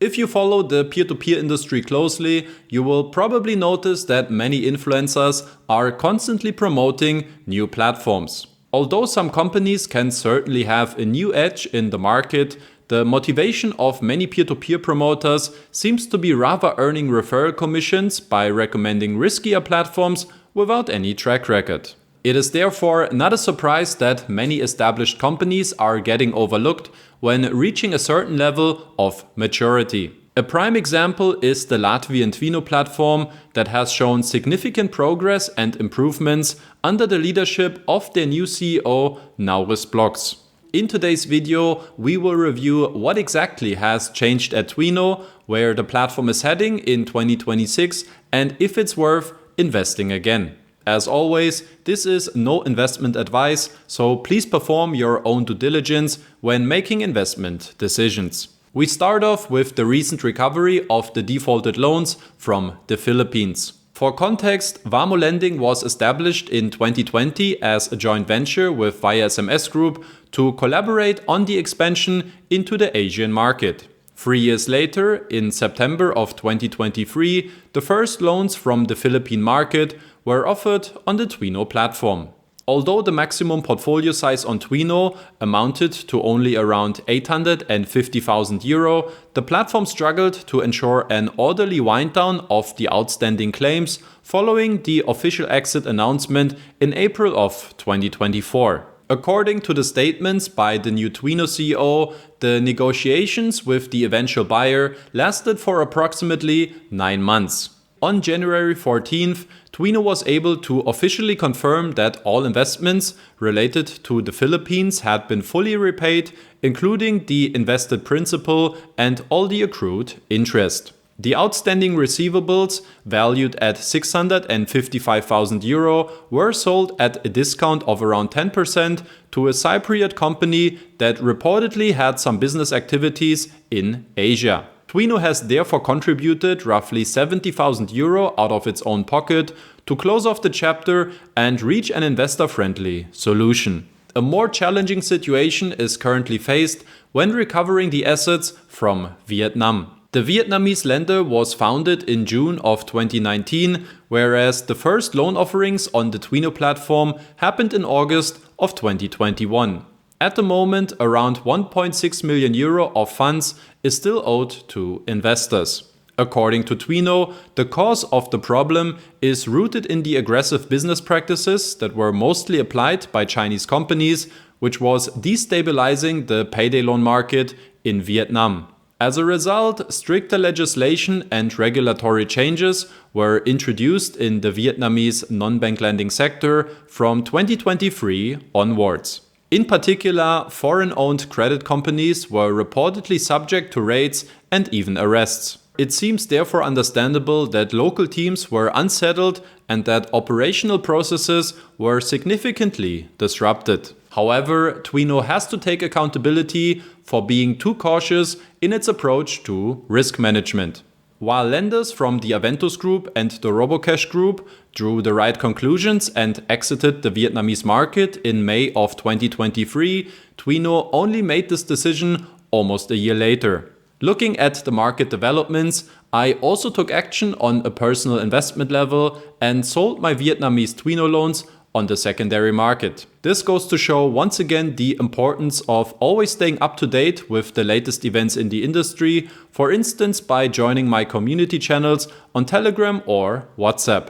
If you follow the peer-to-peer industry closely, you will probably notice that many influencers are constantly promoting new platforms. Although some companies can certainly have a new edge in the market, the motivation of many peer-to-peer promoters seems to be rather earning referral commissions by recommending riskier platforms without any track record. It is therefore not a surprise that many established companies are getting overlooked when reaching a certain level of maturity. A prime example is the Latvian TWINO platform that has shown significant progress and improvements under the leadership of their new CEO, Nauris Bloks. In today's video, we will review what exactly has changed at TWINO, where the platform is heading in 2026, and if it's worth investing again. As always, this is no investment advice, so please perform your own due diligence when making investment decisions. We start off with the recent recovery of the defaulted loans from the Philippines. For context, Vamo Lending was established in 2020 as a joint venture with Via SMS Group to collaborate on the expansion into the Asian market. 3 years later, in September of 2023, the first loans from the Philippine market were offered on the TWINO platform. Although the maximum portfolio size on TWINO amounted to only around 850,000 euro, the platform struggled to ensure an orderly wind down of the outstanding claims following the official exit announcement in April of 2024. According to the statements by the new TWINO CEO, the negotiations with the eventual buyer lasted for approximately 9 months. On January 14th, TWINO was able to officially confirm that all investments related to the Philippines had been fully repaid, including the invested principal and all the accrued interest. The outstanding receivables, valued at 655,000 euro, were sold at a discount of around 10% to a Cypriot company that reportedly had some business activities in Asia. TWINO has therefore contributed roughly 70,000 euro out of its own pocket to close off the chapter and reach an investor-friendly solution. A more challenging situation is currently faced when recovering the assets from Vietnam. The Vietnamese lender was founded in June of 2019, whereas the first loan offerings on the TWINO platform happened in August of 2021. At the moment, around 1.6 million euro of funds is still owed to investors. According to TWINO, the cause of the problem is rooted in the aggressive business practices that were mostly applied by Chinese companies, which was destabilizing the payday loan market in Vietnam. As a result, stricter legislation and regulatory changes were introduced in the Vietnamese non-bank lending sector from 2023 onwards. In particular, foreign-owned credit companies were reportedly subject to raids and even arrests. It seems therefore understandable that local teams were unsettled and that operational processes were significantly disrupted. However, TWINO has to take accountability for being too cautious in its approach to risk management. While lenders from the Aventus Group and the Robocash Group drew the right conclusions and exited the Vietnamese market in May of 2023, TWINO only made this decision almost a year later. Looking at the market developments, I also took action on a personal investment level and sold my Vietnamese TWINO loans on the secondary market. This goes to show once again the importance of always staying up to date with the latest events in the industry, for instance by joining my community channels on Telegram or WhatsApp.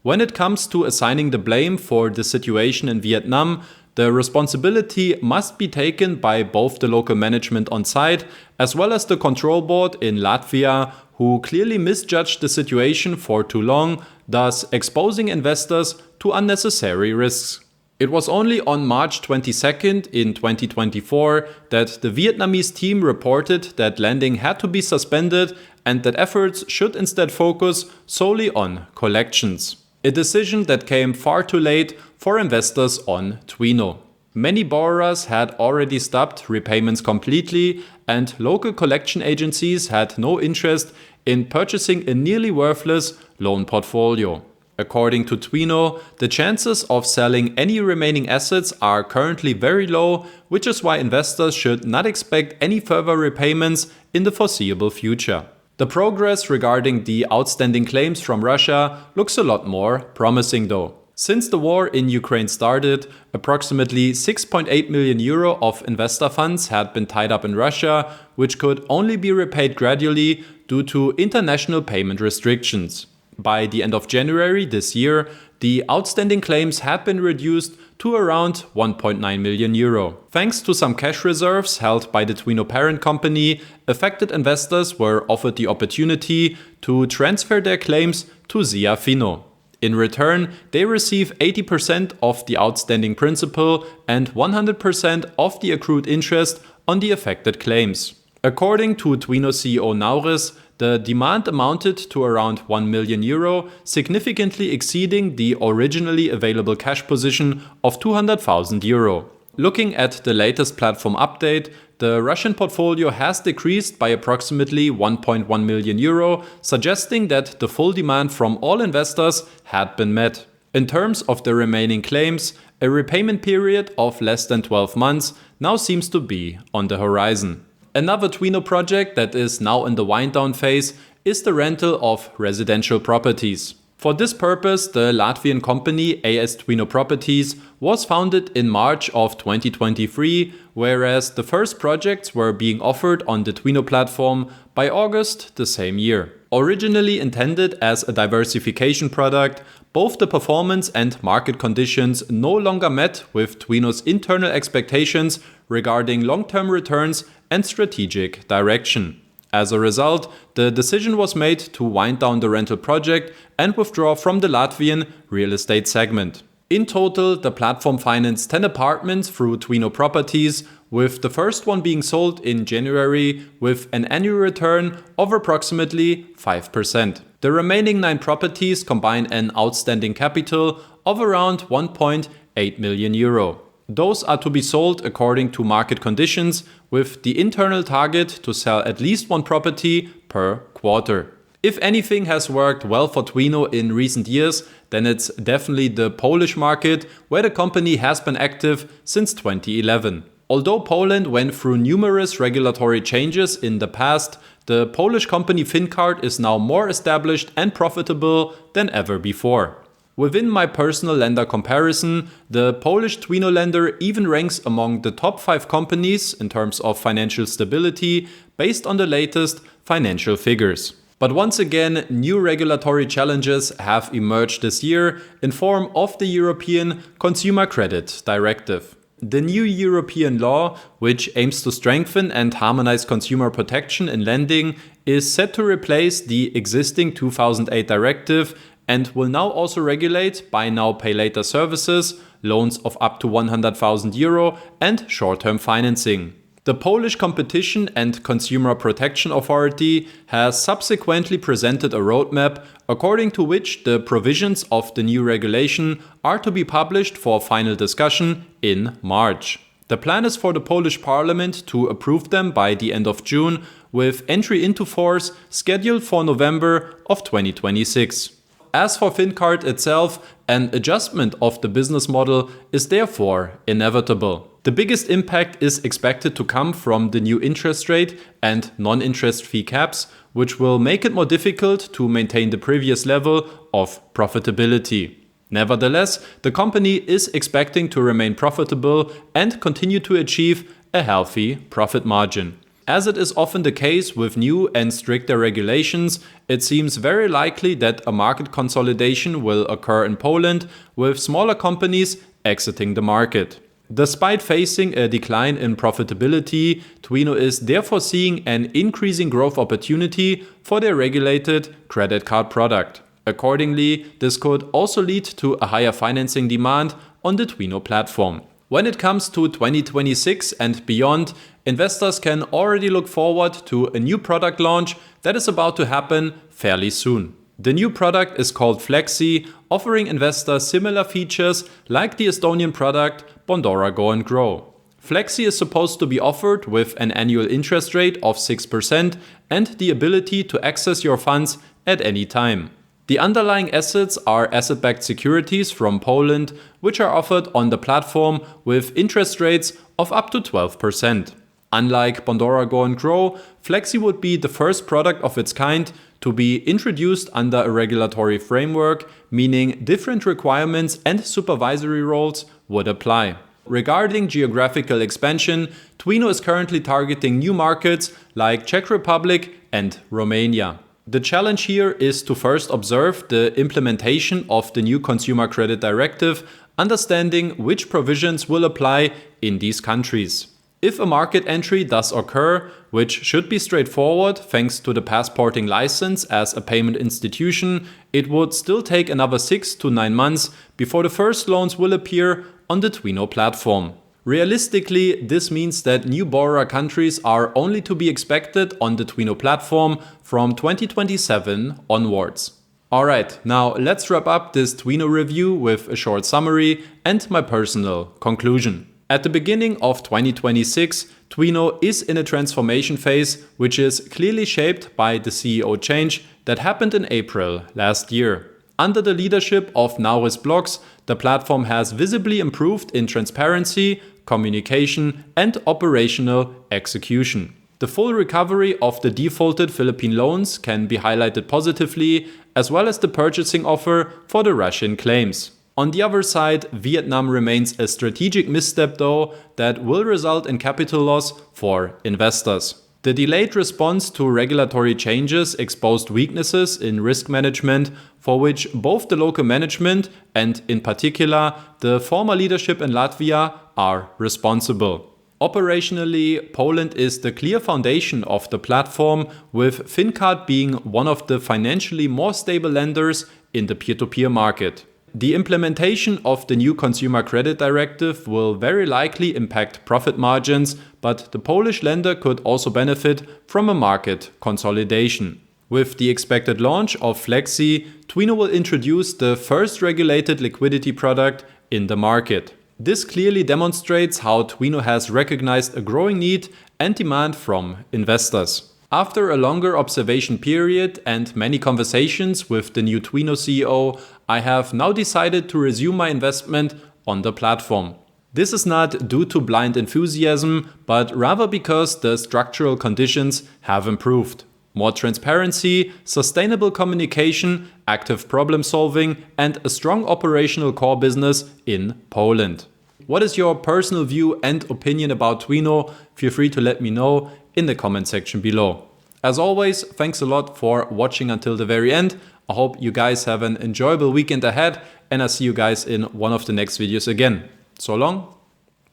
When it comes to assigning the blame for the situation in Vietnam, the responsibility must be taken by both the local management on site as well as the control board in Latvia, who clearly misjudged the situation for too long, thus exposing investors to unnecessary risks. It was only on March 22nd in 2024 that the Vietnamese team reported that lending had to be suspended and that efforts should instead focus solely on collections. A decision that came far too late for investors on TWINO. Many borrowers had already stopped repayments completely, and local collection agencies had no interest in purchasing a nearly worthless loan portfolio. According to TWINO, the chances of selling any remaining assets are currently very low, which is why investors should not expect any further repayments in the foreseeable future. The progress regarding the outstanding claims from Russia looks a lot more promising though. Since the war in Ukraine started, approximately 6.8 million euro of investor funds had been tied up in Russia, which could only be repaid gradually due to international payment restrictions. By the end of January this year, the outstanding claims had been reduced to around 1.9 million euro. Thanks to some cash reserves held by the TWINO parent company, affected investors were offered the opportunity to transfer their claims to sigificant. In return, they receive 80% of the outstanding principal and 100% of the accrued interest on the affected claims. According to TWINO CEO Nauris, the demand amounted to around 1 million euro, significantly exceeding the originally available cash position of 200,000 euro. Looking at the latest platform update, the Russian portfolio has decreased by approximately 1.1 million euro, suggesting that the full demand from all investors had been met. In terms of the remaining claims, a repayment period of less than 12 months now seems to be on the horizon. Another TWINO project that is now in the wind-down phase is the rental of residential properties. For this purpose, the Latvian company AS TWINO Properties was founded in March of 2023, whereas the first projects were being offered on the TWINO platform by August the same year. Originally intended as a diversification product, both the performance and market conditions no longer met with TWINO's internal expectations regarding long-term returns and strategic direction. As a result, the decision was made to wind down the rental project and withdraw from the Latvian real estate segment. In total, the platform financed 10 apartments through TWINO Properties, with the first one being sold in January with an annual return of approximately 5%. The remaining 9 properties combine an outstanding capital of around 1.8 million euro. Those are to be sold according to market conditions, with the internal target to sell at least 1 property per quarter. If anything has worked well for TWINO in recent years, then it's definitely the Polish market, where the company has been active since 2011. Although Poland went through numerous regulatory changes in the past, the Polish company Fincard is now more established and profitable than ever before. Within my personal lender comparison, the Polish TWINO lender even ranks among the top 5 companies in terms of financial stability based on the latest financial figures. But once again, new regulatory challenges have emerged this year in form of the European Consumer Credit Directive. The new European law, which aims to strengthen and harmonize consumer protection in lending, is set to replace the existing 2008 directive and will now also regulate buy now, pay later services, loans of up to 100,000 euro and short-term financing. The Polish Competition and Consumer Protection Authority has subsequently presented a roadmap according to which the provisions of the new regulation are to be published for final discussion in March. The plan is for the Polish Parliament to approve them by the end of June, with entry into force scheduled for November of 2026. As for Fincard itself, an adjustment of the business model is therefore inevitable. The biggest impact is expected to come from the new interest rate and non-interest fee caps, which will make it more difficult to maintain the previous level of profitability. Nevertheless, the company is expecting to remain profitable and continue to achieve a healthy profit margin. As it is often the case with new and stricter regulations, it seems very likely that a market consolidation will occur in Poland, with smaller companies exiting the market. Despite facing a decline in profitability, TWINO is therefore seeing an increasing growth opportunity for their regulated credit card product. Accordingly, this could also lead to a higher financing demand on the TWINO platform. When it comes to 2026 and beyond, investors can already look forward to a new product launch that is about to happen fairly soon. The new product is called Flexi, offering investors similar features like the Estonian product Bondora Go and Grow. Flexi is supposed to be offered with an annual interest rate of 6% and the ability to access your funds at any time. The underlying assets are asset-backed securities from Poland, which are offered on the platform with interest rates of up to 12%. Unlike Bondora Go and Grow, Flexi would be the first product of its kind to be introduced under a regulatory framework, meaning different requirements and supervisory roles would apply. Regarding geographical expansion, TWINO is currently targeting new markets like Czech Republic and Romania. The challenge here is to first observe the implementation of the new Consumer Credit Directive, understanding which provisions will apply in these countries. If a market entry does occur, which should be straightforward thanks to the passporting license as a payment institution, it would still take another 6 to 9 months before the first loans will appear on the TWINO platform. Realistically, this means that new borrower countries are only to be expected on the TWINO platform from 2027 onwards. Alright, now let's wrap up this TWINO review with a short summary and my personal conclusion. At the beginning of 2026, TWINO is in a transformation phase, which is clearly shaped by the CEO change that happened in April last year. Under the leadership of Nauris Bloks, the platform has visibly improved in transparency, communication, and operational execution. The full recovery of the defaulted Philippine loans can be highlighted positively, as well as the purchasing offer for the Russian claims. On the other side, Vietnam remains a strategic misstep though that will result in capital loss for investors. The delayed response to regulatory changes exposed weaknesses in risk management for which both the local management and, in particular, the former leadership in Latvia are responsible. Operationally, Poland is the clear foundation of the platform, with FinCard being one of the financially more stable lenders in the peer-to-peer market. The implementation of the new Consumer Credit Directive will very likely impact profit margins, but the Polish lender could also benefit from a market consolidation. With the expected launch of Flexi, TWINO will introduce the first regulated liquidity product in the market. This clearly demonstrates how TWINO has recognized a growing need and demand from investors. After a longer observation period and many conversations with the new TWINO CEO, I have now decided to resume my investment on the platform. This is not due to blind enthusiasm, but rather because the structural conditions have improved. More transparency, sustainable communication, active problem solving, and a strong operational core business in Poland. What is your personal view and opinion about TWINO? Feel free to let me know in the comment section below. As always, thanks a lot for watching until the very end. I hope you guys have an enjoyable weekend ahead, and I'll see you guys in one of the next videos again. So long,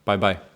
bye bye.